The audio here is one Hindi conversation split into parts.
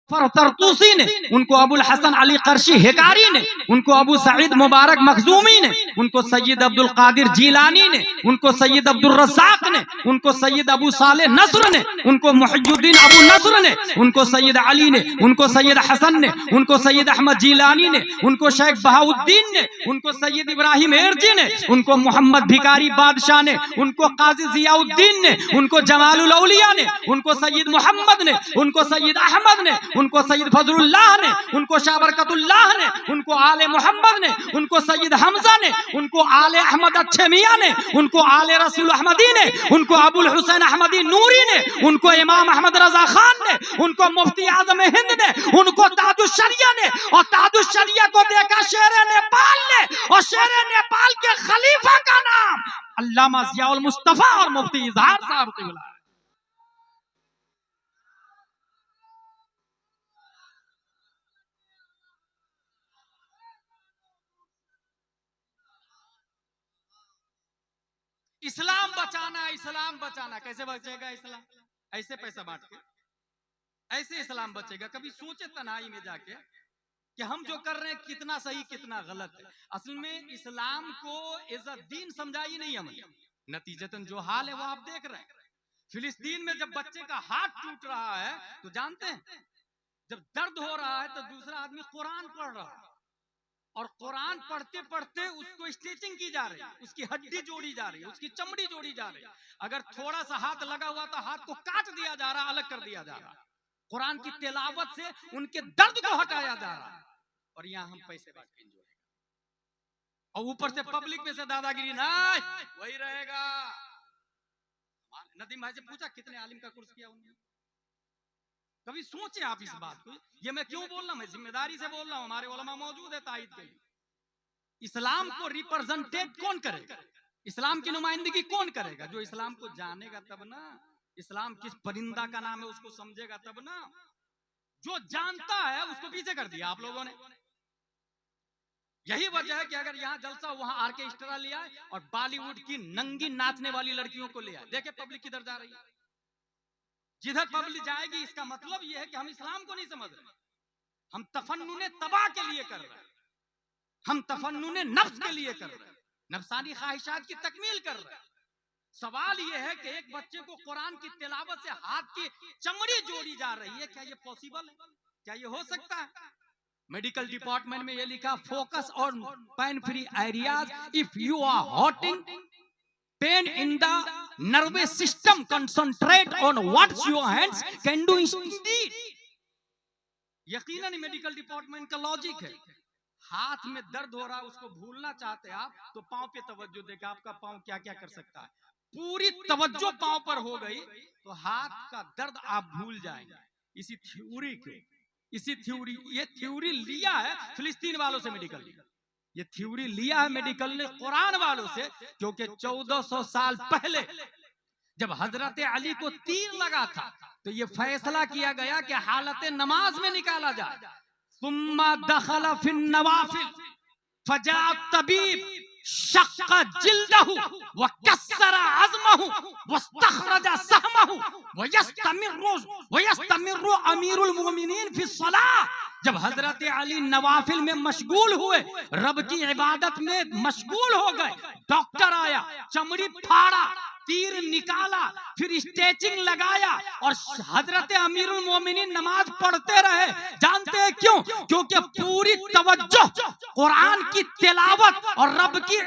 तरतूसी ने, उनको अबुल हसन अली कर्शी हिकारी ने, उनको अबू सईद मुबारक मखजूमी ने, उनको सैयद अब्दुल कादिर जीलानी ने, उनको सैयद अब्दुल रज़ाक ने, उनको सैयद अबू साले नस्र ने, उनको मुहियुद्दीन अबू नस्र ने, उनको सैयद अली ने, उनको सैयद हसन ने, उनको सैयद अहमद जीलानी ने, उनको शेख बहाउद्दीन ने, उनको सैयद इब्राहिम एरजी ने, उनको मोहम्मद भिकारी बादशाह ने, उनको काजी जियाउद्दीन ने, उनको जमालुल औलिया ने, उनको सैयद मोहम्मद ने, उनको सैयद अहमद ने, उनको सैयद फजलुल्लाह ने, उनको शाह बरकतुल्लाह ने, उनको आले मोहम्मद ने, उनको सैयद हमजा ने, उनको आले अहमद अच्छे मियां ने, उनको आले रसूल अहमदी ने, उनको अबुल हुसैन अहमदी नूरी ने, उनको इमाम अहमद रजा खान ने, उनको मुफ्ती आजम हिंद ने, उनको ताजुश शरिया ने, और ताजुश शरिया को देखा शेर नेपाल ने, और शेर नेपाल के खलीफा का नाम अल्लामा ज़ियाउल मुस्तफा और मुफ्ती इजहार साहब क़िबला। इस्लाम बचाना, इस्लाम बचाना, कैसे बचेगा इस्लाम? ऐसे पैसा बांट के ऐसे इस्लाम बचेगा? कभी सोचे तन्हाई में जाके कि हम जो कर रहे हैं कितना सही कितना गलत है? असल में इस्लाम को एज अ दीन समझा ही नहीं हमने। नतीजतन जो हाल है वो आप देख रहे हैं। फिलिस्तीन में जब बच्चे का हाथ टूट रहा है तो जानते हैं, जब दर्द हो रहा है तो दूसरा आदमी कुरान पढ़ रहा है, और कुरान पढ़ते पढ़ते उसको स्टिचिंग की जा रही है, उसकी हड्डी जोड़ी जा रही है, उसकी चमड़ी जोड़ी जा रही है। अगर थोड़ा सा हाथ लगा हुआ तो हाथ को काट दिया जा रहा, अलग कर दिया जा रहा। कुरान की तिलावत से उनके दर्द को हटाया जा रहा है, और यहाँ हम पैसे बांट के एंजॉय, और ऊपर से पब्लिक में से दादागिरी नहीं, वही रहेगा। नदीम भाई से पूछा कितने आलिम का कोर्स किया उन्होंने? कभी सोचे आप इस बात को? ये मैं क्यों बोल रहा हूं? मैं जिम्मेदारी से बोल रहा हूं, हमारे उलमा मौजूद है तायद के लिए। इस्लाम को रिप्रेजेंटेट कौन करेगा? इस्लाम की नुमाइंदगी कौन करेगा? जो इस्लाम को जानेगा तब ना। इस्लाम किस परिंदा का नाम है उसको समझेगा तब ना। जो जानता है उसको पीछे कर दिया आप लोगों ने। यही वजह है कि अगर यहाँ जलसा वहां आर्केस्ट्रा लिया और बॉलीवुड की नंगी नाचने वाली लड़कियों को लिया, देखे पब्लिक किधर जा रही है। जिधर पब्लिक जाएगी इसका मतलब यह है कि हम इस्लाम को नहीं समझ रहे, हम तफन्नुने तबाह के लिए कर रहे हैं, हम तफन्नुने नफ्स के लिए कर रहे हैं, नफ्सानी ख्वाहिशात की तकमील कर रहे हैं। सवाल यह है कि एक बच्चे को कुरान की तिलावत से हाथ की चमड़ी जोड़ी जा रही है, क्या ये पॉसिबल है? क्या ये हो सकता है? मेडिकल डिपार्टमेंट में ये लिखा, focus on pain free areas if you are hurting pain in the nervous system, concentrate on what your hands can do indeed। यकीनन मेडिकल डिपार्टमेंट का लॉजिक है। हाथ में दर्द हो रहा उसको भूलना चाहते आप तो पांव पे तवज्जो देकर आपका पांव क्या क्या कर सकता है, पूरी तवज्जो पांव पर हो गई तो हाथ का दर्द आप भूल जाएंगे। इसी थ्योरी के, ये थ्योरी लिया है फिलिस्तीन वालों से मेडिकल, ये थ्योरी लिया है मेडिकल ने कुरान वालों से, क्योंकि 1400 साल पहले जब हजरत अली को तीर लगा था तो ये फैसला किया गया कि हालत नमाज में निकाला जाए। सुम्मा दखल फिन नवाफिल फजा तबीब शक्का जिल्दहु व कस्सरा अज़महु वस्तखरजा सहमहु व यस्तमिरु अमीरुल मोमिनीन फी सलाह। जब हजरत अली नवाफिल में मशगूल हुए, रब की इबादत में मशगूल हो गए, डॉक्टर आया, चमड़ी फाड़ा, तीर निकाला, फिर स्टेचिंग लगाया और हजरत अमीरुल मोमिनीन नमाज पढ़ते रहे। जानते हैं क्यों? क्योंकि पूरी तवज्जो कुरान की तिलावत और रब की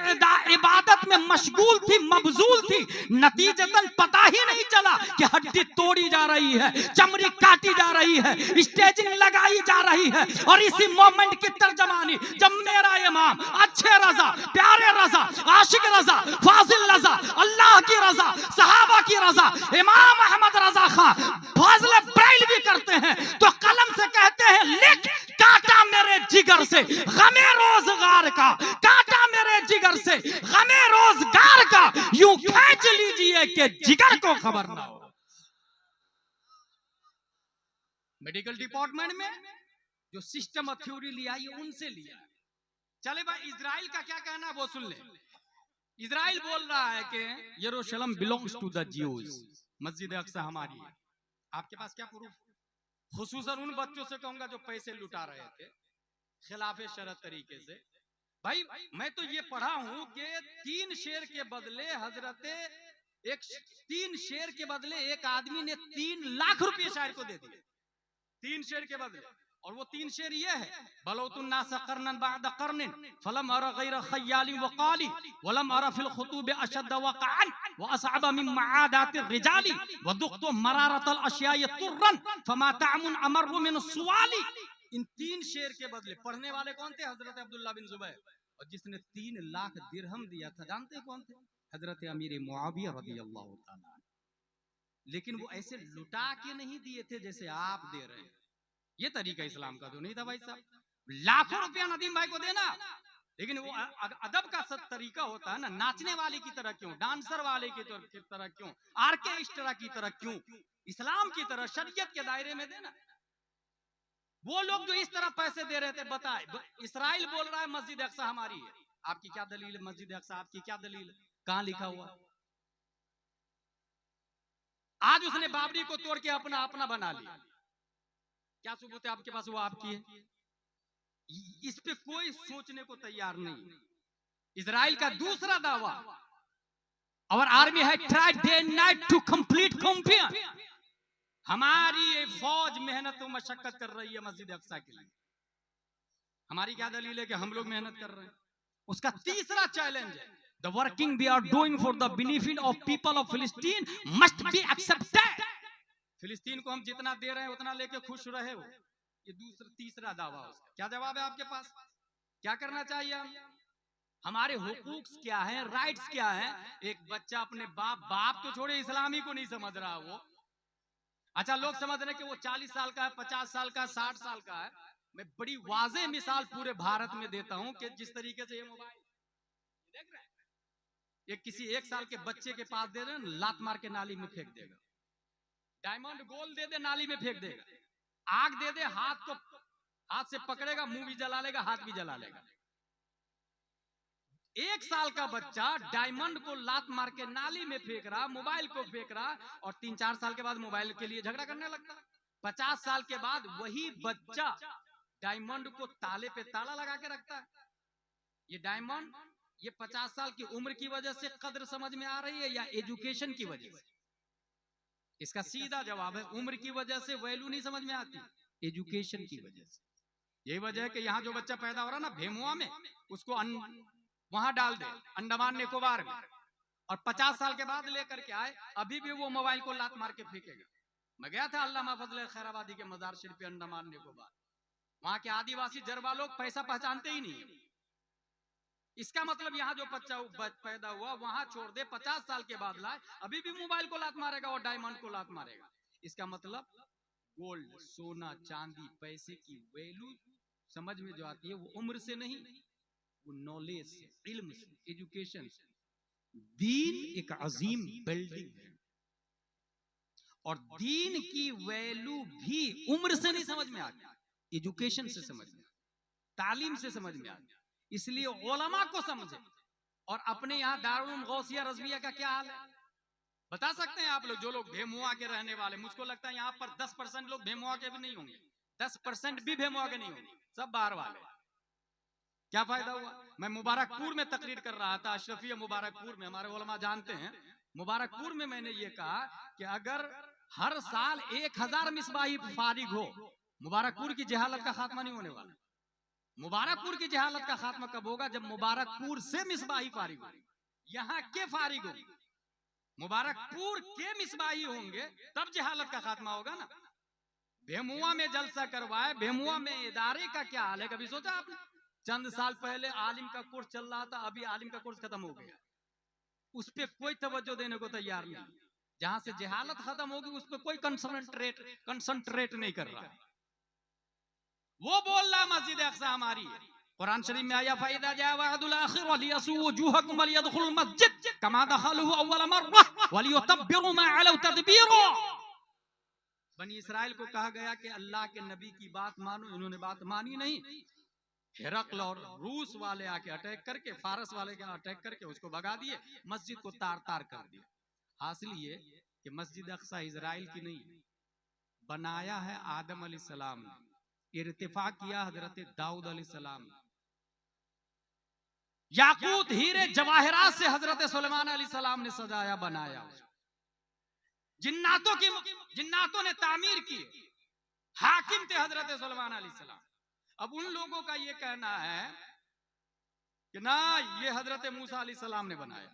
इबादत में मशगूल थी, मबजूल थी। नतीजतन पता ही नहीं चला कि हड्डी तोड़ी जा रही है, चमड़ी काटी जा रही है, स्टेचिंग लगाई जा रही है। और इसी मोमेंट की तर्जमानी जब मेरा इमाम अच्छे रजा, प्यारे रजा, आशिक रजा, फाजिल रजा, अल्लाह की रजा, सहाबा की रजा, इमाम अहमद रजा खान फाजले ब्रेल भी करते हैं तो कलम से कहते हैं, लिख काटा मेरे जिगर से गमे रोजगार का, काटा मेरे जिगर से गमे रोजगार का, यूं खींच लीजिए कि जिगर को खबर ना हो। मेडिकल डिपार्टमेंट में जो सिस्टम और थ्योरी लिया ये उनसे लिया। चले भाई, इजराइल का क्या कहना है वो सुन ले। इजराइल बोल रहा है कि यरूशलेम बिलोंग्स टू द ज्यूज, मस्जिद अक्सा हमारी है। आपके पास क्या प्रूफ? खुसूसन उन बच्चों से कहूंगा जो पैसे लुटा रहे थे खिलाफे शरत तरीके से। भाई मैं तो ये पढ़ा हूं कि 3 शेर के बदले एक 3 शेर के बदले एक आदमी ने 3 लाख रुपए शायर को दे दिए, 3 शेर के बदले। और वो 3 शेर ये है, बलौतुन्नास कर्नन बाद कर्निन फलम अरा गैर खय्याली वकाली वलम अरा फिल खुतूब अशद वक़अन व असअब मिन मआदात रिजाली व दुख्तु मरारतल अशियाय तुर्रन फमा तामुन अमर मिन सुवाली। इन 3 शेर के बदले पढ़ने वाले कौन थे? हजरत अब्दुल्लाह बिन जुबैर। और जिसने 3 लाख दिरहम दिया था जानते कौन थे? हजरत अमीर मुआविया रदियल्लाहु ताला। लेकिन वो ऐसे लुटा के नहीं दिए थे जैसे आप दे रहे हैं। ये तरीका इस्लाम का तो नहीं था भाई साहब। लाखों रुपया नदीम भाई को देना, लेकिन वो अदब का सब तरीका होता है ना। नाचने वाले की तरह क्यों, डांसर वाले की तरह क्यों, आर्केस्ट्रा की तरह क्यों, इस्लाम की तरह शरीयत के दायरे में देना। वो लोग जो इस तरह पैसे दे रहे थे, बताए इसराइल बोल रहा है मस्जिद अक्सा हमारी है। आपकी क्या दलील है? मस्जिद अक्सा आपकी क्या दलील है? कहां लिखा हुआ? आज उसने बाबरी को तोड़ के अपना बना लिया। क्या सबूत है आपके पास वो आपकी है? इस पे कोई सोचने को तैयार नहीं। इजराइल का दूसरा दावा, और आर्मी है try day night to complete compare. हमारी ये फौज मेहनत और मशक्कत कर रही है मस्जिद अक्सा के लिए। हमारी क्या दलील है कि हम लोग मेहनत कर रहे हैं? उसका तीसरा चैलेंज है, the working we are doing for the benefit of people of फिलिस्तीन मस्ट बी एक्सेप्टेड। फिलिस्तीन को हम जितना दे रहे हैं उतना लेके खुश रहे हो। ये तीसरा दावा उसका। क्या जवाब है आपके पास? क्या करना चाहिए? हमारे हुकूक क्या है, राइट्स क्या है? एक बच्चा अपने बाप तो छोड़े, इस्लामी को नहीं समझ रहा वो। अच्छा, लोग समझ रहे कि वो 40 साल का है, 50 साल का, 60 साल का है। मैं बड़ी वाज़ेह मिसाल पूरे भारत में देता हूं कि जिस तरीके से ये मोबाइल देख रहे हैं, ये किसी 1 साल के बच्चे के पास दे रहे हैं, लात मार के नाली में फेंक देगा। डायमंड गोल्ड दे दे, नाली में फेंक देगा। आग दे दे, हाथ से पकड़ेगा, मुंह भी जला लेगा, हाथ भी जला लेगा। 1 साल का बच्चा डायमंड को लात मार के नाली में फेंक रहा, मोबाइल को फेंक रहा, और 3-4 साल के बाद मोबाइल के लिए झगड़ा करने लगता है। 50 साल के बाद वही बच्चा डायमंड को ताले पे ताला लगा के रखता है। ये डायमंड, ये 50 साल की उम्र की वजह से कद्र समझ में आ रही है या एजुकेशन की वजह से? इसका सीधा जवाब है, उम्र की वजह से वैल्यू नहीं समझ में आती, एजुकेशन की वजह से। यही वजह है कि यहाँ जो बच्चा पैदा हो रहा है ना भेमुआ में, उसको वहां डाल दे अंडमान निकोबार में, और 50 साल के बाद लेकर के आए, अभी भी वो मोबाइल को लात मार के फेंकेगा। मैं गया था अल्लामा फजल खैराबादी के मजार शरीफ पे अंडमान निकोबार। वहां के आदिवासी जरबा लोग पैसा पहचानते ही नहीं। इसका मतलब यहाँ जो बच्चा पैदा हुआ वहां छोड़ दे, 50 साल के बाद लाए, अभी भी मोबाइल को लात मारेगा और डायमंड को लात मारेगा। इसका मतलब गोल्ड, सोना, चांदी, पैसे की वैल्यू समझ में जो आती है वो उम्र से नहीं, वो नॉलेज से, इल्म से, एजुकेशन से। दीन एक अजीम बिल्डिंग है, और दीन की वैल्यू भी उम्र से नहीं समझ में आती, एजुकेशन से समझ में, तालीम से समझ में आती। इसलिए उलमा को समझे। और अपने यहाँ दारुल गौसिया रज़विया का क्या हाल है बता सकते हैं आप लोग? जो लोग भेमुआ के रहने वाले, मुझको लगता है यहाँ पर 10% लोग भेमुआ के भी नहीं होंगे, 10% भी भेमुआ के नहीं होंगे, सब बाहर वाले। क्या फायदा हुआ? मैं मुबारकपुर में तकरीर कर रहा था, अशरफिया मुबारकपुर में, हमारे उलमा जानते हैं। मुबारकपुर में मैंने ये कहा कि अगर हर साल 1000 मिसबाही फारिग हो, मुबारकपुर की जहालत का खात्मा नहीं होने वाला। मुबारकपुर की जहालत का खात्मा कब होगा? जब मुबारकपुर से मिसबाही फारिग हो। यहाँ के फारिग होंगे, मुबारकपुर के मिसबाही होंगे, तब जहालत का खात्मा होगा ना। भेमुआ में जलसा करवाए, भेमुआ में इदारे का क्या हाल है कभी सोचा आपने? चंद साल पहले आलिम का कोर्स चल रहा था, अभी आलिम का कोर्स खत्म हो गया, उस पर कोई तवज्जो देने को तैयार नहीं। जहां से जहालत खत्म होगी उस पर कोई कंसंट्रेट नहीं कर रहा। वो बोल रहा मस्जिद अक्सा हमारी है। कुरान शरीफ में आया फाइदा जा वअदुल आखिर वलियसु वजुहकुम वलियदखुल मस्जिद कमा दखलहु अव्वल मर्रा वलियतब्बिरु मा अलौ तदबीरा। बनी इस्राइल को कहा गया कि अल्लाह के नबी की बात मानो, इन्होंने बात मानी नहीं। हिरकल और रूस वाले आके अटैक करके, फारस वाले के अटैक करके उसको भगा दिए, मस्जिद को तार तार कर दिया। हासिल ये कि मस्जिद अक्सा इजराइल की नहीं है, बनाया है आदम अलैहिस्सलाम ने, इर्तिफा किया हजरत दाऊद अलैहिस्सलाम ने, याकूत हीरे जवाहरात से हजरत सुलेमान अलैहिस्सलाम ने सजाया बनाया। जिन्नातों ने तामीर की, हाकिम थे हजरत सुलेमान अलैहिस्सलाम। अब उन लोगों का ये कहना है कि ना ये हजरत मूसा अलैहिस्सलाम ने बनाया,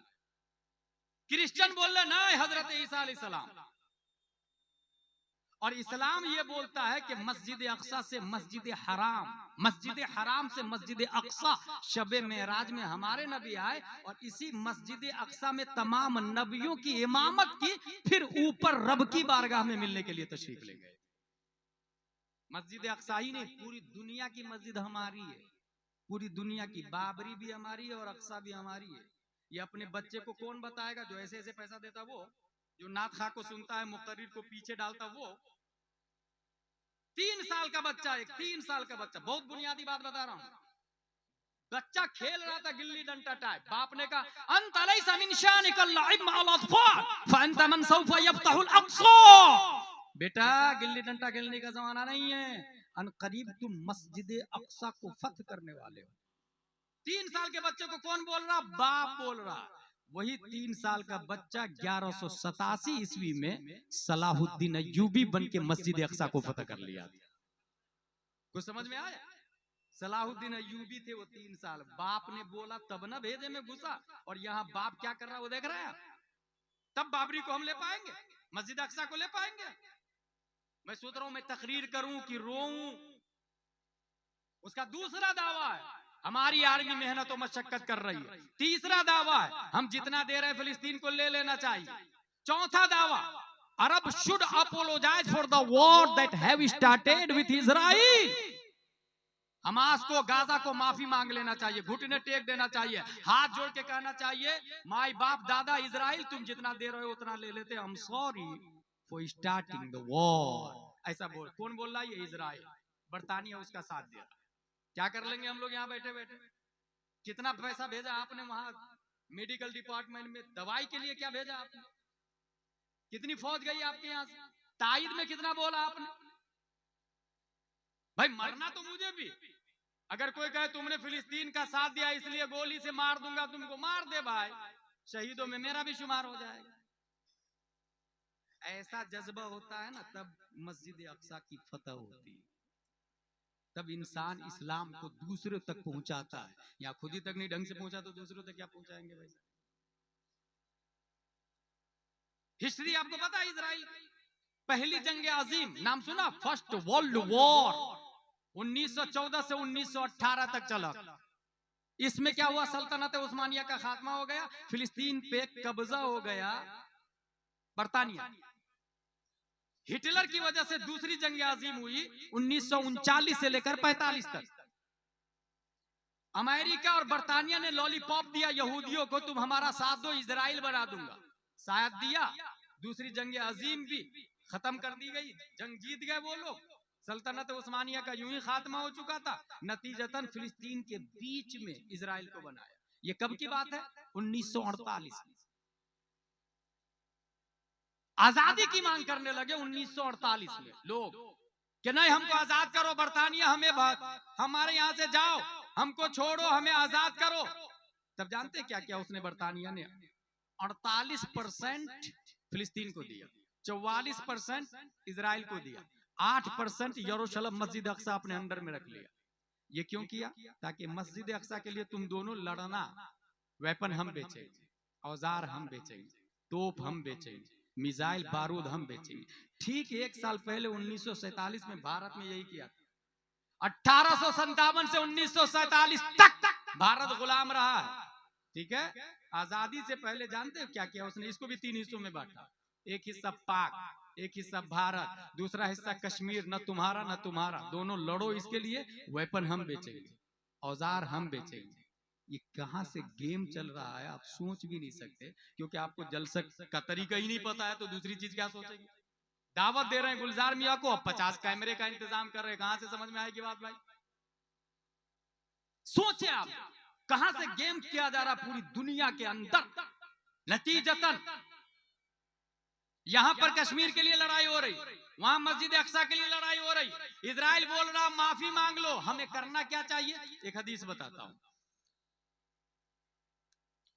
क्रिश्चियन बोल रहे ना हजरत ईसा अलैहिस्सलाम, और इस्लाम ये बोलता है कि मस्जिद अक्सा से मस्जिद हराम से मस्जिद अक्सा शबे मेराज में हमारे नबी आए, और इसी मस्जिद अक्सा में तमाम नबियों की इमामत की, फिर ऊपर रब की बारगाह में मिलने के लिए तशरीफ ले गए। मस्जिद अक्सा ही नहीं, पूरी दुनिया की मस्जिद हमारी है, पूरी दुनिया की। बाबरी भी हमारी है और अक्सा भी हमारी है। ये अपने बच्चे को कौन बताएगा? जो ऐसे ऐसे पैसा देता वो, जो नात खा को सुनता है, मुक्तरीर को पीछे डालता वो। 3 साल का बच्चा, 3 साल का बच्चा, बहुत बुनियादी बात बता रहा हूं, बच्चा खेल रहा था गिल्ली डंडा टाइप, बाप ने कहा अंत लैसा मिन शानिकल लइब मअल अत्फाल फअंत मन सौफ यफ्तहुल अक्सा। बेटा गिल्ली डंडा खेलने का जमाना नहीं है, अन करीब तुम मस्जिद अक्सा को फतह करने वाले हो। 3 साल के बच्चे को कौन बोल रहा? बाप बोल रहा। वही 3 साल का बच्चा 1187 ईस्वी में सलाहुद्दीन अय्यूबी बन के मस्जिद अक्सा को फतह कर लिया। कुछ समझ में आया? सलाहुद्दीन अय्यूबी थे वो 3 साल, बाप ने बोला तब ना भेजे में घुसा। और यहाँ बाप क्या कर रहा है वो देख रहे हैं? तब बाबरी को हम ले पाएंगे, मस्जिद अक्सा को ले पाएंगे? मैं सोच रहा हूं मैं तकरीर करूं कि रोऊं। उसका दूसरा दावा है हमारी आर्मी मेहनत और मशक्कत कर रही है। तीसरा दावा है हम जितना दे रहे हैं फिलिस्तीन को ले लेना चाहिए। चौथा दावा, Arab should apologize for the war that have started with Israel. Hamas को, गाजा को माफी मांग लेना चाहिए, घुटने टेक देना चाहिए, हाथ जोड़ के कहना चाहिए माई बाप दादा इजराइल तुम जितना दे रहे हो उतना ले लेते, I am sorry for starting the war. ऐसा बोल, कौन बोल रहा है? ये इजराइल। बरतानिया उसका साथ दे रहा। क्या कर लेंगे हम लोग यहाँ बैठे बैठे? कितना पैसा भेजा आपने वहां मेडिकल डिपार्टमेंट में, दवाई के लिए क्या भेजा आपने? कितनी फौज गई आपके यहाँ से? ताइद में कितना बोला आपने? भाई मरना तो मुझे भी, अगर कोई कहे तुमने फिलिस्तीन का साथ दिया इसलिए गोली से मार दूंगा तुमको, मार दे भाई, शहीदों में मेरा भी शुमार हो जाएगा। ऐसा जज्बा होता है ना, तब मस्जिद अक्सा की फतह होती है, तब इंसान इस्लाम को दूसरे तक पहुंचाता है। या खुद ही तक नहीं ढंग से पहुंचा तो दूसरों तक क्या पहुंचाएंगे भाई? हिस्ट्री आपको पता है इजराइल पहली जंग अजीम नाम सुना? फर्स्ट वर्ल्ड वॉर 1914 से 1918 तक चला। इसमें क्या हुआ? सल्तनत उस्मानिया का खात्मा हो गया, फिलिस्तीन पे कब्जा हो गया बरतानिया। हिटलर की वजह से दूसरी जंग अजीम हुई 1939 से लेकर 45 तक। अमेरिका और बरतानिया ने लॉलीपॉप दिया यहूदियों को, तुम हमारा साथ दो इजराइल बना दूंगा। शायद दिया, दूसरी जंग अजीम भी खत्म कर दी गई, जंग जीत गए वो लोग, सल्तनत उस्मानिया का यूं ही खात्मा हो चुका था। नतीजतन फिलिस्तीन के बीच में इजराइल को बनाया। ये कब की बात है? 1948। आजादी की मांग करने लगे 1948 में लोग कि नहीं हमको आजाद करो बरतानिया, हमें हमारे यहां से जाओ, हमको छोड़ो, हमें आजाद करो। तब जानते क्या क्या उसने? बरतानिया ने 48% फिलिस्तीन को दिया, 44% इजराइल को दिया, 8% यरूशलेम मस्जिद अक्सा अपने अंडर में रख लिया। ये क्यों किया? ताकि मस्जिद अक्सा के लिए तुम दोनों लड़ना, वेपन हम बेचेंगे, औजार हम बेचेंगे, तोप हम बेचेंगे, मिसाइल बारूद हम बेचेंगे। ठीक 1 साल पहले 1947 में भारत में यही किया था। 1857 से 1947 तक भारत गुलाम रहा है, ठीक है? आजादी से पहले जानते हो क्या किया उसने? इसको भी 3 हिस्सों में बांटा। एक हिस्सा पाक, एक हिस्सा भारत, दूसरा हिस्सा कश्मीर, न तुम्हारा न तुम्हारा, दोनों लड़ो इसके लिए, वेपन हम बेचेंगे, औजार हम बेचेंगे। ये कहां से गेम चल रहा है आप सोच भी नहीं सकते, क्योंकि आपको जलसक का तरीका ही नहीं पता है तो दूसरी चीज क्या सोचेंगे? दावत दे रहे हैं गुलजार मियां को, अब 50 कैमरे का इंतजाम कर रहे हैं, कहां से समझ में आएगी बात भाई? सोचे आप कहां से गेम किया जा रहा पूरी दुनिया के अंदर। नतीजतन यहां पर कश्मीर के लिए लड़ाई हो रही, वहां मस्जिद अक्सा के लिए लड़ाई हो रही, इजराइल बोल रहा माफी मांग लो। हमें करना क्या चाहिए? एक हदीस बताता हूं,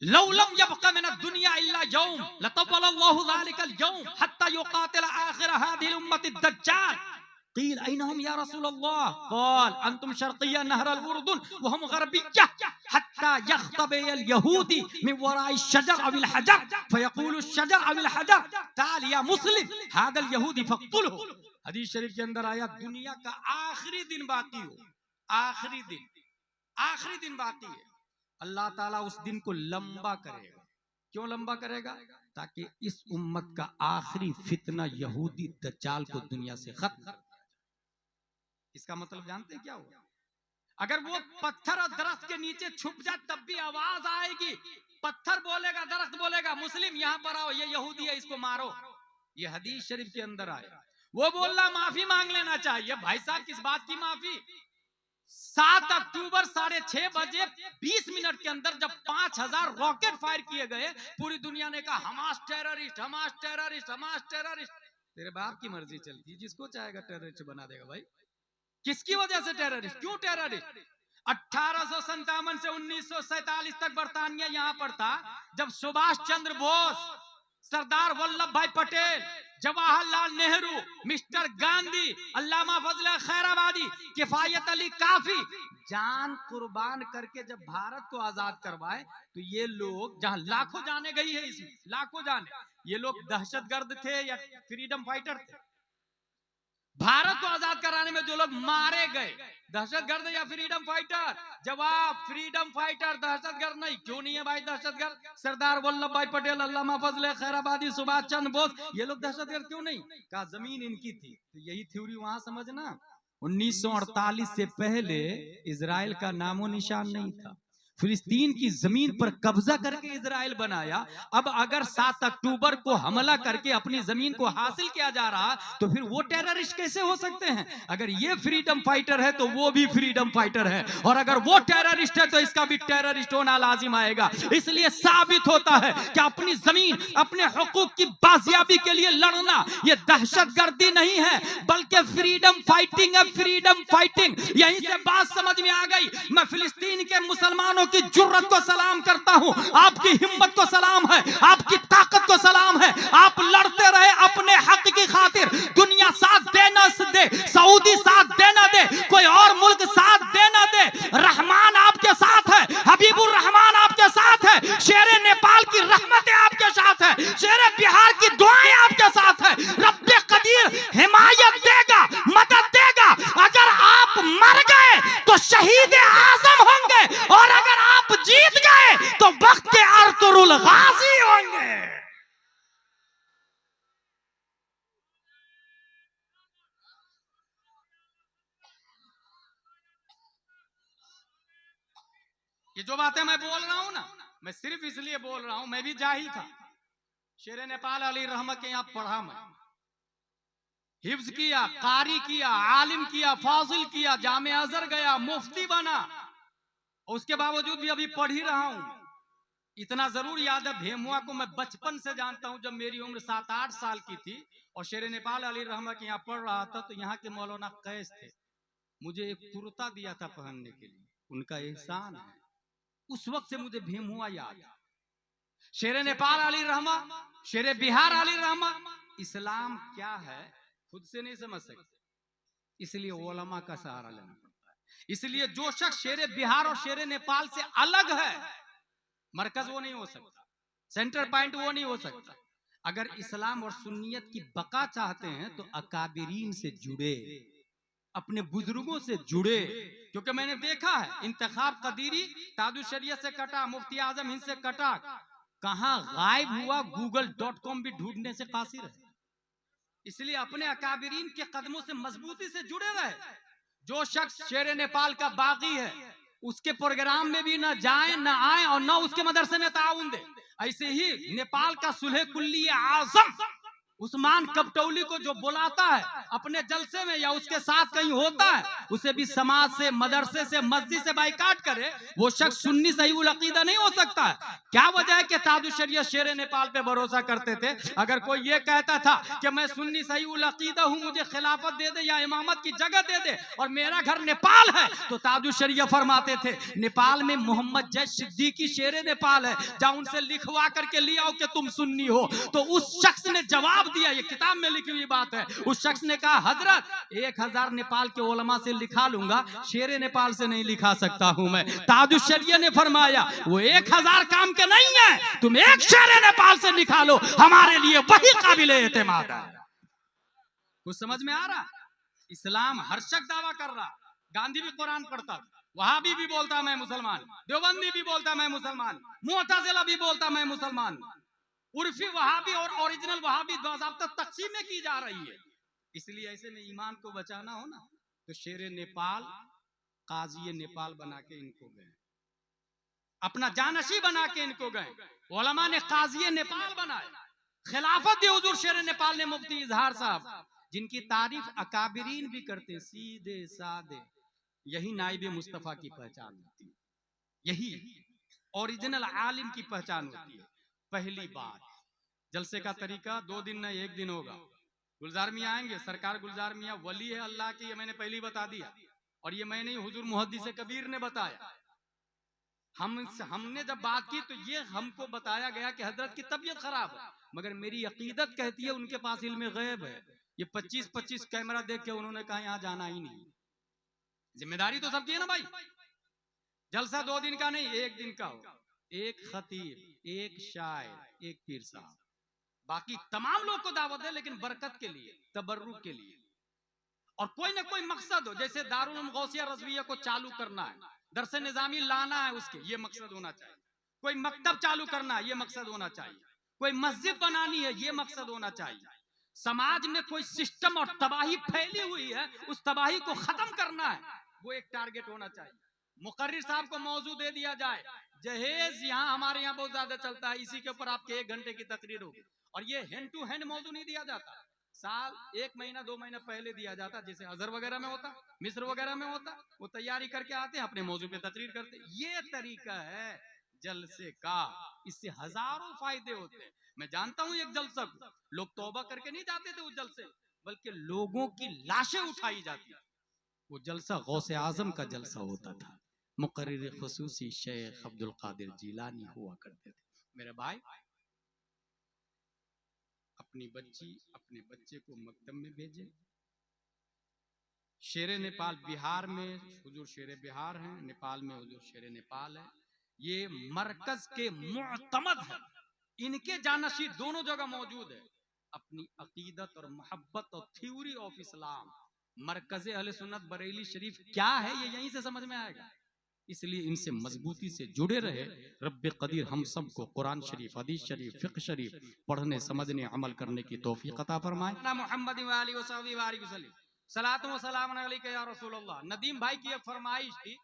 लौलम यबqa मिन दुनिया इल्ला यौम लतवल्लाहु ज़ालिकल यौम हत्ता युकातिल आखिर हादिल उम्मत दज्जाल। क़ील ऐनहुम या रसूलल्लाह? क़ाल अंतुम शर्क़िया नहर अल-उर्दुन व हम ग़रबिय्या हत्ता यख्तबल यहूदी मिन वराइ शजर अविल हजर फयक़ूलु शजर अविल हजर ताल या मुस्लिम हादल यहूदी फ़क़्तुलहु। हदीस शरीफ के अंदर आया, दुनिया का आखिरी दिन बाकी हो, आखिरी दिन बाकी है, अल्लाह ताला उस दिन को लंबा करेगा। क्यों लंबा करेगा? ताकि इस उम्मत का आखिरी फितना यहूदी दज्जाल को दुनिया से खत्म। इसका मतलब जानते हैं क्या होगा? अगर वो पत्थर और दरख्त के नीचे छुप जाए तब भी आवाज आएगी, पत्थर बोलेगा, दरख्त बोलेगा मुस्लिम यहाँ पर आओ, ये यहूदी है, इसको मारो। ये हदीस शरीफ के अंदर आया। वो बोल रहा माफी मांग लेना चाहिए। भाई साहब किस बात की माफी? 7 अक्टूबर 6:30 बजे 20 मिनट के अंदर जब 5000 रॉकेट फायर किए गए, पूरी दुनिया ने कहा Hamas terrorist, Hamas terrorist, Hamas terrorist. तेरे बाप की मर्जी चलती, जिसको चाहेगा टेररिस्ट बना देगा। भाई किसकी वजह से टेररिस्ट? क्यों टेररिस्ट? 1857 से 1947 तक बरतानिया यहां पर था, जब सुभाष चंद्र बोस, सरदार वल्लभ भाई पटेल, जवाहरलाल नेहरू, मिस्टर गांधी, अल्लामा फजल खैराबादी, किफायत अली काफी जान कुर्बान करके जब भारत को आजाद करवाए, तो ये लोग जहां लाखों जाने गई है, इसमें लाखों जाने, ये लोग दहशतगर्द थे या फ्रीडम फाइटर थे? भारत को आजाद कराने में जो लोग मारे गए, दहशतगर्द या फ्रीडम फाइटर? जवाब, फ्रीडम फाइटर, दहशतगर्द नहीं। क्यों नहीं है भाई दहशतगर्द? सरदार वल्लभ भाई पटेल, अल्लामा फजल खैराबादी, सुभाष चंद्र बोस, ये लोग दहशतगर्द क्यों नहीं? कहा जमीन इनकी थी। तो यही थ्योरी वहां समझना, 1948 से पहले इजराइल का नामो निशान नहीं था। फिलिस्तीन की जमीन पर कब्जा करके इजराइल बनाया। अब अगर 7 अक्टूबर को हमला करके अपनी जमीन को हासिल किया जा रहा, तो फिर वो टेररिस्ट कैसे हो सकते हैं? अगर ये फ्रीडम फाइटर है तो वो भी फ्रीडम फाइटर है, और अगर वो टेररिस्ट है तो इसका भी टेररिस्ट होना लाजिम आएगा। इसलिए साबित होता है कि अपनी जमीन, अपने हुकूक की बाजियाबी के लिए लड़ना ये दहशतगर्दी नहीं है, बल्कि फ्रीडम फाइटिंग है। फ्रीडम फाइटिंग, यहीं से बात समझ में आ गई। मैं फिलिस्तीन के मुसलमानों की जुर्रत को सलाम करता हूं, आपकी हिम्मत को सलाम है, आपकी ताकत को सलाम है। आप लड़ते रहे अपने हक की खातिर। दुनिया साथ दे न दे, सऊदी साथ दे न दे, कोई और मुल्क साथ दे न दे, रहमान आपके साथ है, हबीबुर रहमान आपके साथ है, शेरे नेपाल की रहमतें आपके साथ है, शेरे बिहार की दुआएं आपके साथ है। रब्बे कदीर हिमायत देगा, मदद देगा। अगर आप मर गए तो शहीद आजम होंगे, और अगर आप जीत गए तो वक्त के अर्तुरुल गाजी होंगे। ये जो बातें मैं बोल रहा हूं ना, मैं सिर्फ इसलिए बोल रहा हूं, मैं भी जाहिल था। शेरे नेपाल अली रहमत के यहां पढ़ा, मैं हिफ्ज किया, कारी किया, आलिम किया, फाजिल किया, जामे अजहर गया, मुफ्ती बना, और उसके बावजूद भी अभी पढ़ ही रहा हूं। इतना जरूर याद है, भेमुआ को मैं बचपन से जानता हूं, जब मेरी उम्र 7-8 साल की थी और शेरे नेपाल अली रहमत के यहाँ पढ़ रहा था, तो यहाँ के मौलाना कैस थे, मुझे एक कुर्ता दिया था पहनने के लिए, उनका एहसान है। उस वक्त से मुझे भेमुआ याद है। शेरे नेपाल अली रहमत, शेरे बिहार अली रहमत, इस्लाम क्या है खुद से नहीं समझ सकते, इसलिए उलमा का सहारा लेना पड़ता है। इसलिए जो शख्स शेरे बिहार और शेरे नेपाल से अलग है, मरकज वो नहीं हो सकता, सेंटर पॉइंट वो नहीं हो सकता। अगर इस्लाम और सुन्नियत की बका चाहते हैं तो अकाबिरीन से जुड़े, अपने बुजुर्गों से जुड़े। क्योंकि मैंने देखा है, इंतखाब कदीरी तादु शरीयत से कटा, मुफ्ती आजम हिंद से कटा, कहां गायब हुआ, google.com भी ढूंढने से कासिर है। इसलिए अपने अकाबिरीन के कदमों से मजबूती से जुड़े रहे। जो शख्स शेरे नेपाल का बागी है, उसके प्रोग्राम में भी न जाए न आए और न उसके मदरसे में ताउन दे। ऐसे ही नेपाल का सुलह कुल्ली आजम उस्मान कबटौली को जो बुलाता है अपने जलसे में या उसके साथ कहीं होता है, उसे भी समाज से, मदरसे से, मस्जिद से बाइकाट करे, वो शख्स सुन्नी सही उल अकीदा नहीं हो सकता है। क्या वजह है कि ताजुश शरियत शेर नेपाल पे भरोसा करते थे? अगर कोई ये कहता था कि मैं सुन्नी सही उल अकीदा हूं, मुझे खिलाफत दे दे या इमामत की जगह दे दे और मेरा घर नेपाल है, तो ताजुश शरियत फरमाते थे नेपाल में मोहम्मद जैद सिद्दीकी शेर नेपाल है, जा उनसे लिखवा करके ले आओ कि तुम सुन्नी हो। तो उस शख्स ने जवाब दिया, ये किताब में लिखी हुई बात है, उस शख्स ने कहा हजरत 1000 नेपाल के उलमा से लिखा लूंगा, शेर नेपाल से नहीं लिखा सकता हूं मैं। ताजुश शरियत ने फरमाया वो 1000 काम के नहीं है, तुम एक शेर नेपाल से लिखा लो, हमारे लिए वही काबिल एतमाद है। कुछ समझ में आ रहा? इस्लाम हर शख्स दावा कर रहा। गांधी भी कुरान पढ़ता, वहाबी भी बोलता मैं मुसलमान, देवबंदी भी बोलता मैं मुसलमान, मुअतज़िला भी बोलता मैं मुसलमान। उर्फी वहाबी और ओरिजिनल वहाबी बाज़ाब्ता तक़सीमें की जा रही है। इसलिए ऐसे में ईमान को बचाना हो ना, तो शेर नेपाल काजी नेपाल बना के इनको गए, अपना जानशी बना के इनको गए। उलमा ने काजी नेपाल बनाया, खिलाफत दी हुजूर शेर नेपाल ने मुफ्ती इजहार साहब, जिनकी तारीफ अकाबिरीन भी करते, सीधे साधे। यही नाइब मुस्तफा की पहचान होती है, यही ओरिजिनल आलिम की पहचान होती है। पहली बात, जलसे का तरीका 2 दिन न 1 दिन होगा। गुलजार मियाँ आएंगे, सरकार गुलजार मियाँ वली है अल्लाह की, ये मैंने पहले ही बता दिया, और ये मैंने हुजूर मुहद्दिस कबीर ने बताया। हमने जब बात की तो ये हमको बताया गया कि हजरत की तबीयत खराब है, मगर मेरी अकीदत कहती है उनके पास इल्म गैब है। ये 25-25 कैमरा देख के उन्होंने कहा यहाँ जाना ही नहीं। जिम्मेदारी तो सबकी है ना भाई। जलसा 2 दिन का नहीं, 1 दिन का हो, एक खतीब, एक शायर, एक पीर साहब, बाकी तमाम लोग को दावत है, लेकिन बरकत के लिए, तबर्रुक के लिए, और कोई ना कोई मकसद हो। जैसे दारुल उलूम गौसिया रज़विया को चालू करना है, दरस निजामी लाना है, उसके ये मकसद होना चाहिए। कोई मकतब चालू करना है, ये मकसद होना चाहिए। कोई मस्जिद बनानी है, ये मकसद होना चाहिए। समाज में कोई सिस्टम और तबाही फैली हुई है, उस तबाही को खत्म करना है, वो एक टारगेट होना चाहिए। मुकर्रिर साहब को मौजू दे दिया जाए, जहेज यहाँ हमारे यहाँ बहुत ज्यादा चलता है, इसी के ऊपर आपके 1 घंटे की तकरीर होगी, और ये हैंड टू हैंड मौजू नहीं दिया जाता, साल 1 महीना 2 महीना पहले दिया जाता, जैसे अजहर वगैरह में होता, मिस्र वगैरह में होता। वो तैयारी करके आते हैं, अपने मौजू पे तकरीर करते। ये तरीका है जलसे का, इससे हजारों फायदे होते हैं। मैं जानता हूं एक जलसा लोग तौबा करके नहीं जाते थे उस जलसे, बल्कि लोगों की लाशें उठाई जाती। वो जलसा गौसे आजम का जलसा होता था। मुकर्रिर खुसूसी शेख अब्दुल कादिर जिलानी हुआ करते थे। मेरे भाई, अपनी बच्ची अपने बच्चे को मकतब में भेजे। शेर नेपाल बिहार में हुजूर शेर बिहार हैं, नेपाल में हुजूर शेर नेपाल है। ये मरकज के मुअतमद है, इनके जानशी दोनों जगह मौजूद है। अपनी अकीदत और मोहब्बत और थ्योरी ऑफ इस्लाम, मरकज अहले सुन्नत बरेली शरीफ क्या है, ये यहीं से समझ में आएगा। इसलिए इनसे मजबूती से जुड़े रहे। रब्बे कदीर हम सबको कुरान शरीफ, हदीस शरीफ, फिक्र शरीफ पढ़ने, समझने, अमल करने की तौफीक अता फरमाए। मोहम्मद व आलिहि वसल्लम सलातो व सलाम अलैका या रसूलल्लाह। नदीम भाई की एक फरमाइश थी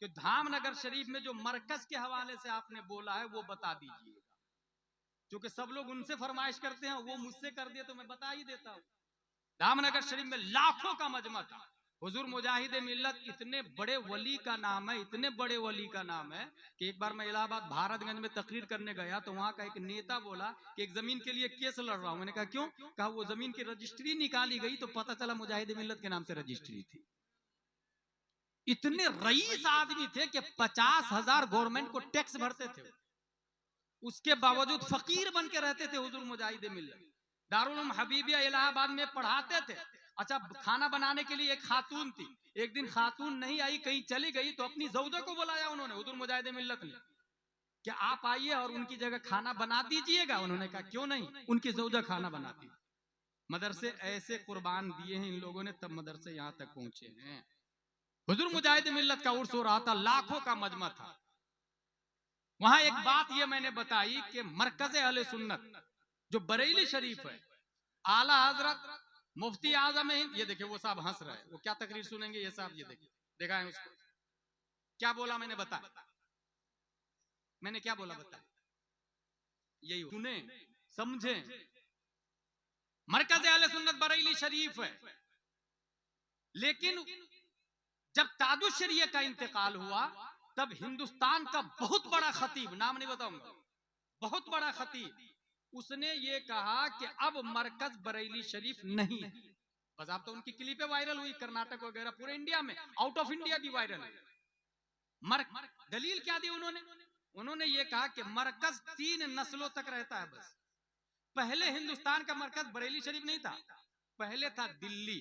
कि धामनगर शरीफ में जो मरकज के हवाले से आपने बोला है वो बता दीजिए, क्योंकि सब लोग उनसे फरमाइश करते हैं, वो मुझसे कर दिए तो मैं बता ही देता हूँ। धामनगर शरीफ में लाखों का मजमा था। हुजूर मुजाहिद मिल्लत, इतने बड़े वली का नाम है, इतने बड़े वली का नाम है कि एक बार मैं इलाहाबाद भारतगंज में तकरीर करने गया तो वहां का एक नेता बोला कि एक जमीन के लिए केस लड़ रहा हूं। मैंने कहा क्यों? कहा वो जमीन की रजिस्ट्री निकाली गई तो पता चला मुजाहिद मिल्लत के नाम से रजिस्ट्री थी। इतने रईस आदमी थे कि 50,000 गवर्नमेंट को टैक्स भरते थे, उसके बावजूद फकीर बन के रहते थे हुजूर मुजाहिद मिल्लत। दारुल उलूम हबीबिया इलाहाबाद में पढ़ाते थे। अच्छा, खाना बनाने के लिए एक खातून थी, एक दिन खातून नहीं आई, कहीं चली गई, तो अपनी ज़ौजा को बुलाया उन्होंने, हुजूर मुजाहिद मिल्लत ने, कि आप आइए और उनकी जगह खाना बना दीजिएगा। उन्होंने कहा क्यों नहीं, उनकी ज़ौजा खाना बनाती। मदरसे ऐसे कुर्बान दिए हैं इन लोगों ने, तब मदरसे यहाँ तक पहुंचे हैं। हुजूर मुजाहिद मिल्लत का उर्स हो रहा था, लाखों का मजमा था। वहां एक बात ये मैंने बताई कि मरकज अहले सुन्नत जो बरेली शरीफ है, आला हजरत मुफ्ती आजम है, ये देखिए वो साहब हंस रहा है, वो क्या तकरीर सुनेंगे ये साहब, ये देखिए, देखा है उसको क्या बोला मैंने, बता मैंने क्या बोला, बता, यही सुने समझे। मरकज अहले सुन्नत बरेली शरीफ है, लेकिन जब तादुश शरीयह का इंतकाल हुआ तब हिंदुस्तान का बहुत बड़ा खतीब, नाम नहीं बताऊंगा, बहुत बड़ा खतीब, उसने ये कहा कि अब मरकज बरेली शरीफ नहीं है। बस आप तो उनकी क्लिपें वायरल हुई कर्नाटक वगैरह, पूरे इंडिया में, आउट ऑफ इंडिया भी वायरल है। दलील क्या दी उन्होंने ये कहा कि मरकज 3 नस्लों तक रहता है बस। पहले हिंदुस्तान का मरकज बरेली शरीफ नहीं था, पहले था दिल्ली,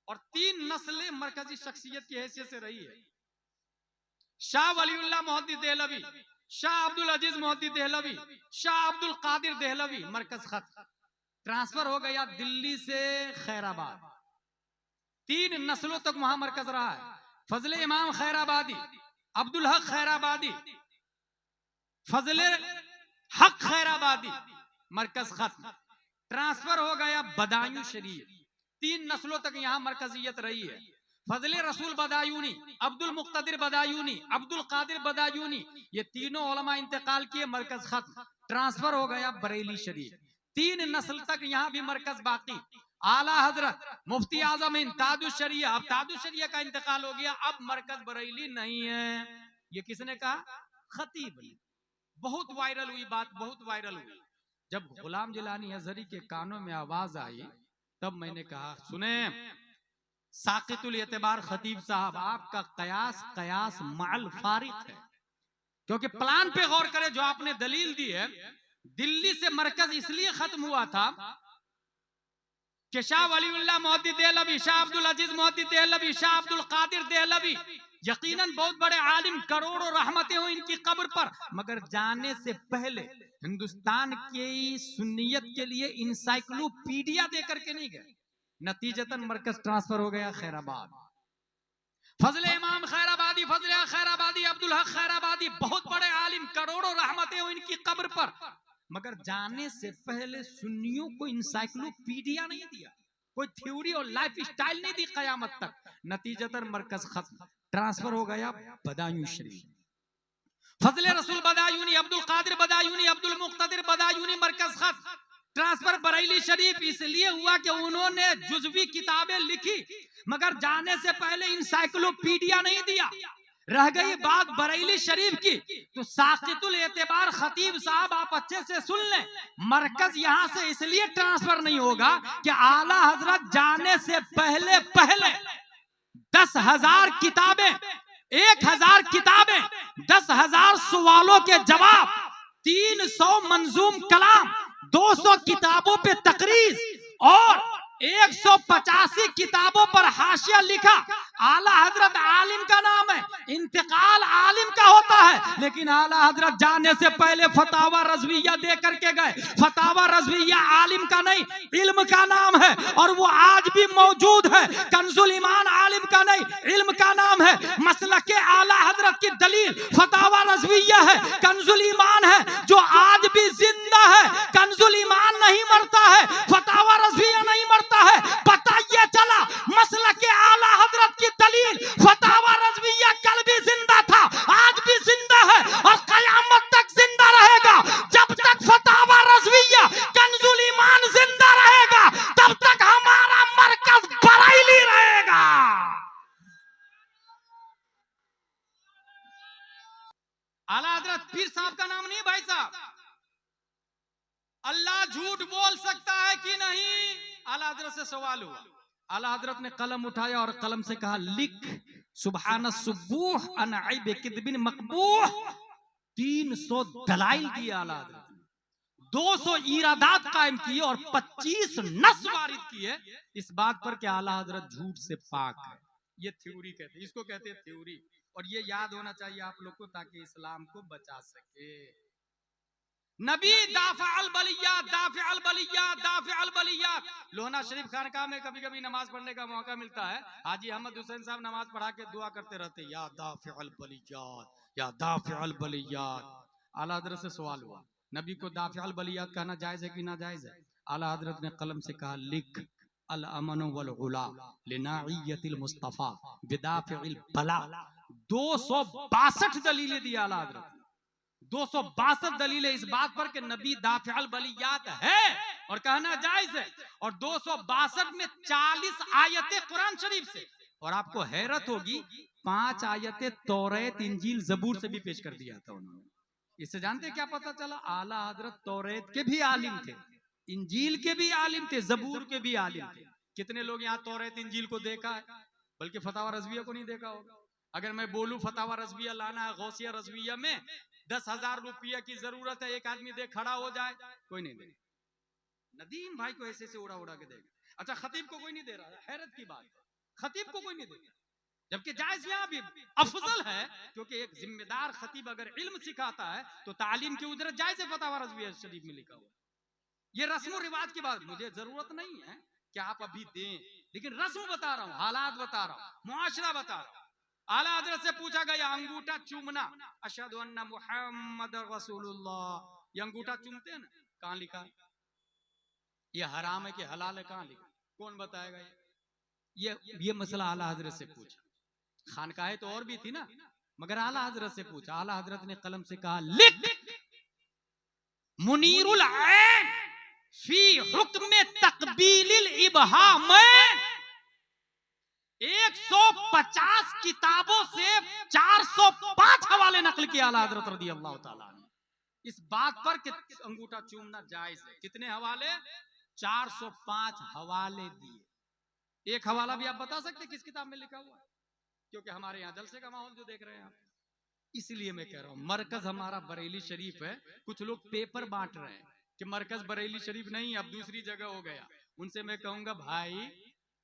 और 3 नस्लें मरकजी शख्सियत की हैसियत से रही है। शाह वलीउल्लाह मोहद्दिस देहलवी, शाह अब्दुल अजीज मोहद्दिस देहलवी, शाह अब्दुल कादिर देहलवी। मरकज खत ट्रांसफर हो गया दिल्ली से खैराबाद। 3 नस्लों तक वहां मरकज रहा है। फजले इमाम खैराबादी, अब्दुल हक खैराबादी, फजले हक खैराबादी, मरकज खत ट्रांसफर हो गया बदायूं शरीफ। 3 नस्लों तक यहां मरकजियत रही है। फजले रसूल बदायूनी, अब्दुल मुक्तदिर बदायूनी, अब्दुल कादिर बदायूनी, ये तीनों उलमा इंतकाल किए, मरकज खत ट्रांसफर हो गया बरेली शरीफ। 3 नस्ल तक यहाँ भी मरकज बाकी। आला हजरत मुफ्ती आजम हिंद ताजुश शरीयह, अब ताजुश शरीयह का इंतकाल हो गया, अब मरकज बरेली नहीं है। ये किसने कहा? खतीब ने। बहुत वायरल हुई बात, बहुत वायरल हुई। जब गुलाम जिलानी अजहरी के कानों में आवाज आई तब मैंने कहा, सुने साकितुल एतबार खतीब साहब, आपका कयास कयास माल फारिक है, क्योंकि प्लान पे गौर करें जो आपने दलील दी है। दिल्ली से मरकज इसलिए खत्म हुआ था कि शाह वलीउल्लाह मोहद्दिस देहलवी, शाह अब्दुल अजीज मोहद्दिस देहलवी, शाह अब्दुल कादिर देहलवी यकीनन बहुत बड़े आलिम, करोड़ों रहमतें हो इनकी कब्र पर, मगर जाने से पहले हिंदुस्तान की सुन्नियत के लिए इंसाइक्लोपीडिया देकर के नहीं गए। नतीजतन मरकज ट्रांसफर हो गया खैराबाद। फजले इमाम खैराबादी, फजले खैराबादी, अब्दुल हक खैराबादी बहुत बड़े आलिम, करोड़ों रहमतें हो इनकी कब्र पर, मगर जाने से पहले सुन्नियों को इंसाइक्लोपीडिया नहीं दिया, कोई थ्योरी और लाइफ स्टाइल नहीं दी कयामत तक। नतीजतन मरकज खत्म, ट्रांसफर हो गया बदायूं शरीफ। फजले रसूल बदायूनी, अब्दुल कादिर बदायूनी, अब्दुल मुक्तदिर बदायूनी, मरकज खत्म, ट्रांसफर बरेली शरीफ। इसलिए हुआ कि उन्होंने जुज़वी किताबें लिखी मगर जाने से पहले इंसाइक्लोपीडिया नहीं दिया। रह गई बात बरेली शरीफ की, तो साकितुल एतबार खतीब साहब आप अच्छे से सुन लें, मरकज यहां से इसलिए ट्रांसफर नहीं होगा कि आला हजरत जाने से पहले 10,000 किताबें, 1,000 किताबें, 10,000 सवालों के जवाब, 300 मंजूम कलाम, 200 किताबों पे तकरीर और 185 किताबों पर हाशिया लिखा। आला हजरत आलिम का नाम है, इंतकाल आलिम का होता है, लेकिन आला हजरत जाने से पहले फतावा रज़विया दे करके गए। फतावा रज़विया आलिम का नहीं, इल्म का नाम है और वो आज भी मौजूद है। कंजुल ईमान आलिम का नहीं, इल्म का नाम है। मसलक आला हजरत की दलील फतावा रज़विया है, कंजुल ईमान है जो आज भी जिंदा है। कंजुल ईमान नहीं मरता है, फतावा रज़विया नहीं मरता है। पता ये चला मसलक आला हजरत की दलील फतावा रज़विया कल भी जिंदा था, आज भी जिंदा है और कयामत तक जिंदा रहेगा। जब तक फतावा रज़विया कंजुल ईमान जिंदा रहेगा तब तक हमारा मरकज बरेली रहेगा। आला हजरत पीर साहब का नाम नहीं भाई साहब। अल्लाह झूठ बोल सकता है कि नहीं? आला हजरत से सवाल हुआ, आला हजरत ने कलम उठाया और कलम से कहा, लिख सुबहान सुबूह अन ऐब किदबिन मकबूह। 300 दलाइल दिए आला हजरत, 200 इरादात कायम किए और 25 नस वारिद किए इस बात पर कि आला हजरत झूठ से पाक है। ये थ्योरी कहते हैं, इसको कहते हैं थ्योरी। और ये याद होना चाहिए आप लोग को ताकि इस्लाम को बचा सके। नबी दाफ़अल बलियात, दाफ़अल बलियात, दाफ़अल बलियात। लोहना शरीफ खानकाह में कभी कभी नमाज पढ़ने का मौका मिलता है, हाजी अहमद हुसैन साहब नमाज पढ़ा के दुआ करते रहते, या दाफ़अल बलियात, या दाफ़अल बलियात। आला हजरत से सवाल हुआ, नबी को दाफ़अल बलियात कहना जायज है कि ना जायज है? आला हजरत ने कलम से कहा, लिख अल अमन वल उला लिनाइयतिल मुस्तफा बिदाफ़िल बला। 262 दलीलें दी आला हजरत, 262 दलीलें इस बात पर कि नबी दाफ़अल बलियात है और कहना जायज है। और 262 में 40 आयतें कुरान शरीफ से और आपको हैरत होगी 5 आयतें तौरात, इंजील, जबूर से भी पेश कर दिया था उन्होंने। इससे जानते क्या पता चला? आला हजरत तौरात के भी आलिम थे, इंजील के भी आलिम थे, जबूर के भी आलिम थे। कितने लोग यहाँ तौरात इंजील को देखा है, बल्कि फतावा रज़विया को नहीं देखा होगा। अगर मैं बोलूं फतावा रज़विया लाना है, गौसिया रज़विया में 10,000 रुपया की जरूरत है, एक आदमी दे खड़ा हो जाए, कोई नहीं देगा। नदीम भाई को ऐसे से उड़ा उड़ा के देगा। अच्छा, खतीब को कोई नहीं दे रहा है, हैरत की बात है, खतीब को कोई नहीं देगा, जबकि जायज यहाँ भी अफजल है, क्योंकि एक जिम्मेदार खतीब अगर इल्म सिखाता है तो तालीम की उजरत जायज है, फतावा रज़विया शरीफ में लिखा हुआ। ये रस्म रिवाज की बात, मुझे जरूरत नहीं है कि आप अभी दें, लेकिन रस्म बता रहा हूं, हालात बता रहा हूं, मुआशरा बता रहा हूं। आला हजरत से पूछा गया अंगूठा चूमना, अशहदु अन्ना मुहम्मद रसूलुल्लाह, ये अंगूठा चूमते हैं ना, कहां लिखा है? ये हराम है कि हलाल है, कहां लिखा? कौन बताएगा? ये मसला आला हजरत से पूछा। खानकाहें तो और भी थी ना, मगर आला हजरत से पूछा। आला हजरत ने कलम से कहा, लिख मुनीरुल ऐन फी हुक्म तकबीलिल इबहाम, 150 किताबों से 405 हवाले नकल किया आला हजरत रज़ी अल्लाह ताला ने इस बात पर कि अंगूठा चूमना जायज है। कितने हवाले? 405 हवाले दिए। एक हवाला भी आप बता सकते किस किताब में लिखा हुआ है? क्योंकि हमारे यहाँ जलसे का माहौल जो देख रहे हैं आप, इसलिए मैं कह रहा हूं मरकज हमारा बरेली शरीफ है। कुछ लोग पेपर बांट रहे हैं कि मरकज बरेली शरीफ नहीं, अब दूसरी जगह हो गया। उनसे मैं कहूंगा, भाई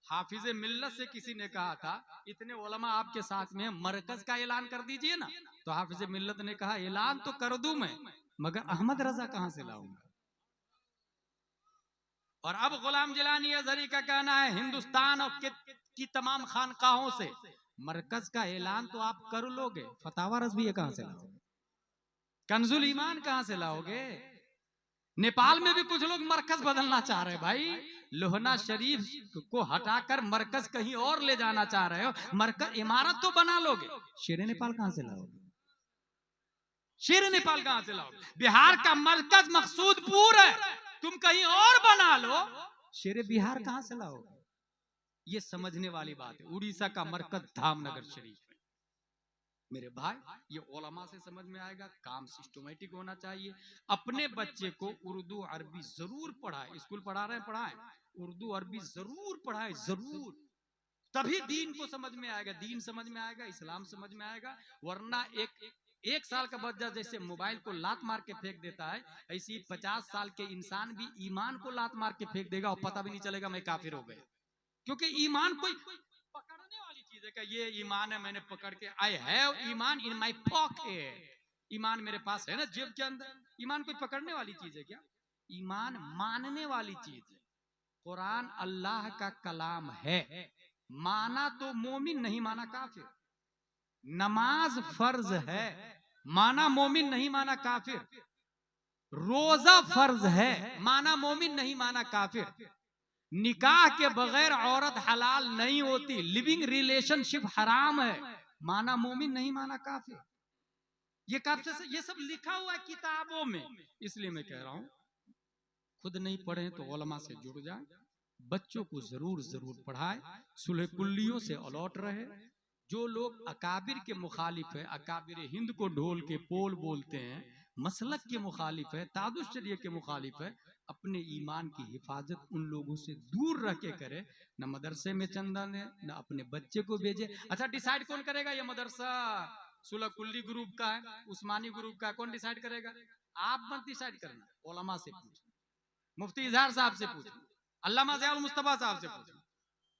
हाफिजे मिल्लत से किसी ने कहा था इतने उलमा आपके साथ में, मरकज का ऐलान कर दीजिए ना। तो हाफिजे मिल्लत ने कहा, ऐलान तो कर दूं मैं, मगर अहमद रजा कहां से लाऊंगा? और अब गुलाम जिलानी अजहरी का कहना है, हिंदुस्तान और की तमाम खानकाहों से मरकज का ऐलान तो आप कर लोगे, फतावा रज़विया कहां से लाओगे? कंजुल ईमान कहां से लाओगे? नेपाल में भी कुछ लोग मरकज बदलना चाह रहे हैं भाई, लोहना शरीफ को हटाकर मरकज कहीं और ले जाना चाह रहे हो। मरकज इमारत तो बना लोगे, शेर नेपाल कहां से लाओगे? शेर नेपाल कहां से लाओगे? बिहार का मरकज मकसूदपुर है, तुम कहीं और बना लो, शेर बिहार कहां से लाओगे? ये समझने वाली बात है। उड़ीसा का मरकज धामनगर शरीफ है मेरे भाई, ये उलमा से समझ में आएगा। काम सिस्टमेटिक होना चाहिए। अपने बच्चे को उर्दू अरबी जरूर पढ़ाए, स्कूल पढ़ा रहे हैं, पढ़ाएं, उर्दू अरबी जरूर पढ़ाए, जरूर, तभी दीन को समझ में आएगा, दीन समझ में आएगा, इस्लाम समझ में आएगा। वरना एक साल का बच्चा जैसे मोबाइल को लात मार के फेंक देता है, ऐसी 50 साल के इंसान भी ईमान को लात मार के फेंक देगा और पता भी नहीं चलेगा मैं काफिर हो गया। क्योंकि ईमान कोई पकड़ने वाली चीज है क्या? ये ईमान है, मैंने पकड़ के, I have Iman in my pocket, ईमान मेरे पास है ना जेब के अंदर। ईमान कोई पकड़ने वाली चीज है क्या? ईमान मानने वाली चीज है। कुरान अल्लाह का कलाम है, माना तो मोमिन, नहीं माना काफिर। नमाज फर्ज है, माना मोमिन, नहीं माना काफिर। रोजा फर्ज है, माना मोमिन, नहीं माना काफिर। निकाह के बगैर औरत हलाल नहीं होती, लिविंग रिलेशनशिप हराम है, माना मोमिन, नहीं माना काफिर। ये कब से ये सब लिखा हुआ है किताबों में। इसलिए मैं कह रहा हूं, खुद नहीं पढ़े तो उलमा से जुड़ जाए, बच्चों को जरूर पढ़ाए, सुलह कुल्लियों से अलर्ट रहे। जो लोग अकाबिर के मुखालिफ है, अकाबिर हिंद को ढोल के पोल बोलते हैं, मसलक के मुखालिफ है, तादुश्शरिया के मुखालिफ है, अपने ईमान की हिफाजत उन लोगों से दूर रह के करे। न मदरसे में चंदा ने, न अपने बच्चे को भेजे। अच्छा, डिसाइड कौन करेगा? ये मदरसा सुलह कुल्ली ग्रुप का है, उस्मानी ग्रुप का, कौन डिसाइड करेगा? आप मत डिसाइड करना, उलमा से पूछो, मुफ्ती इजहार साहब से पूछो, अल्लामा ज़ियाउल मुस्तफा साहब से पूछो।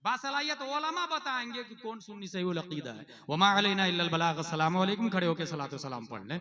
बासलाहियत उलमा बताएंगे कि कौन सुन्नी सही अकीदा है। वमा अलैना इल्लल बलाग। अस्सलामु अलैकुम। खड़े होकर सलातो सलाम पढ़ लें।